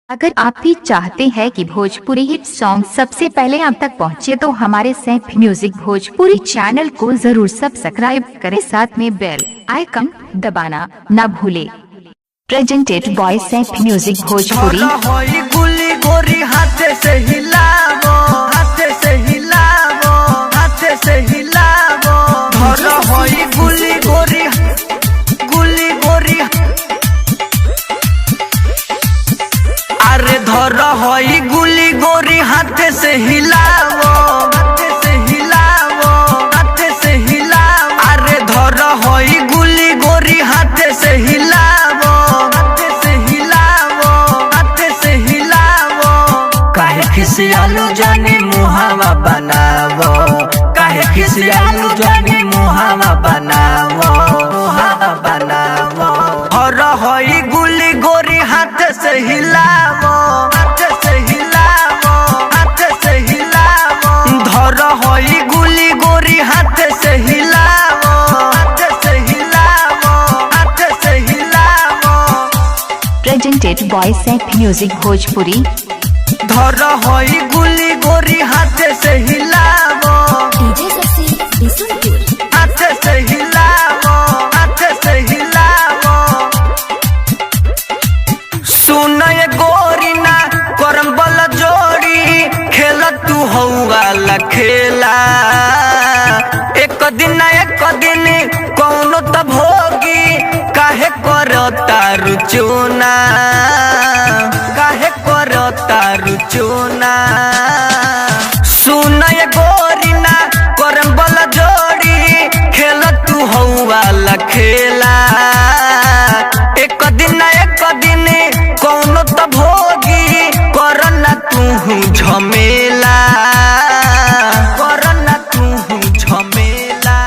अगर आप भी चाहते हैं कि भोजपुरी हिट सॉन्ग सबसे पहले आप तक पहुंचे तो हमारे सैफ म्यूजिक भोजपुरी चैनल को जरूर सब्सक्राइब करें, साथ में बेल आइकन दबाना न भूले। Presented by Saif music Bhojpuri. गुली गोरी हाथे से हिलावो, हाथे से हिलावो, हाथे से हिलावो। धर होई गुली गोरी, गुली गोरी। अरे धर होई गुली गोरी हाथे से हिलावो, हाथे से हिलावो, हाथे से हिलावो। अरे धर होई गुली गोरी हाथे से हिलावो, हाथे से हिलावो, हाथे से हिलावो। काहे खिसियालू जानी मुहावा बनावो, काहे खिसियालू जानी मुहावा बनावो, मुहावा बनावो। धर होई गुली गोरी हाथे से हिलावो, हाथे से हिलावो, हाथे से हिलावो। धर होई गुली गोरी हाथे से हिलावो, हाथे से हिलावो, हाथे से हिलावो। Presented by Saif music Bhojpuri. धर होई गुली गोरी हाथे से हिलावो, हाथे से हिलावो, हाथे से हिलावो। सुन ये गोरी ना करम बल जोड़ी, खेल तू हौवाला खेला। एक दिन कौनो तब होगी, काहे करो तारु चूना, काहे करो तारु चूना। सुन ये गोरी ना करम बल जोड़ी, खेल तू हौवाला खेला। एक दिन कौनो तब होगी, करना तू झमेला, करना तू झमेला।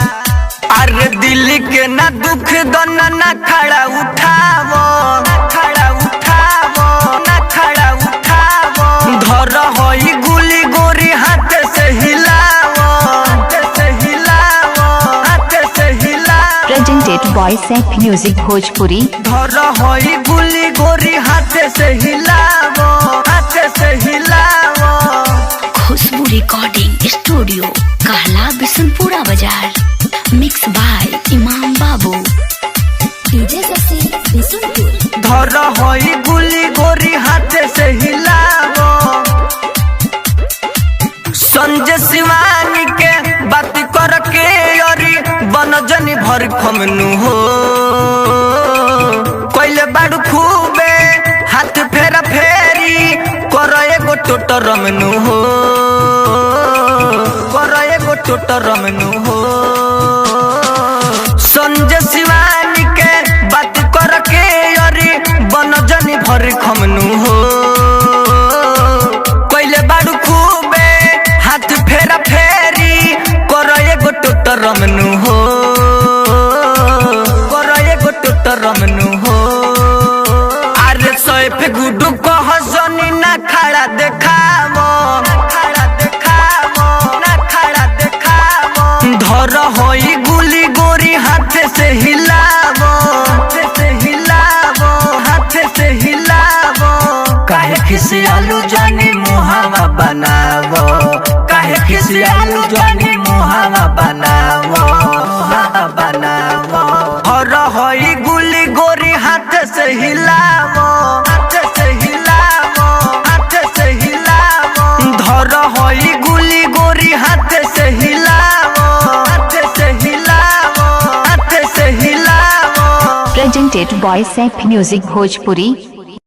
अरे दिल के ना दुख दोना ना खड़ा उठावो, ना खड़ा उठावो, ना खड़ा उठावो। धर होई गुली गोरी हाथे से हिलावो, हाथे से हिलावो, हाथे से हिलावो। Presented by Saif music Bhojpuri. धर होई गुली गोरी हाथे से हिलावो, हाथे से हिलावो। खुशबू रिकॉर्डिंग स्टूडियो कहला बिशनपुरा बाजार। मिक्स बाय इमाम बाबू। धर होई गुली गोरी हाथे से हिलावो। संजय शिवानी के बात कर के अरी बन जनी भर खमनु हो। कोइले बाड़ू खूबे हाथ फेरा फेरी, कर एगो टोटर रमनु हो, कर एगो टोटर रमनु हो। संजय शिवानी के बात कर के अरी बन जनी भर खमनु हो। कोइले बाड़ू खूबे हाथ फेरा फेरी, कर एगो टोटर रमनु हो, कर एगो टोटर रमनु हो। अरे सैफ गुडू कह जनी ना खड़ा देखावो, ना खड़ा देखावो, ना खड़ा देखावो। धर होई गुली गोरी हाथे से हिलावो, हाथे से हिलावो, हाथे से हिलावो। काहे खिसियालू जानी मुहावा बनावो, काहे खिसियालू जानी मुहावा बनावो, मुहावा बनावो। धर होई गुली गोरी हाथे से हिलावो, हाथे से हिलावो, हाथे से हिलावो। धर होई गुली गोरी हाथे से हिलावो, हाथे से हिलावो, हाथे से हिलावो। Presented by Saif music Bhojpuri.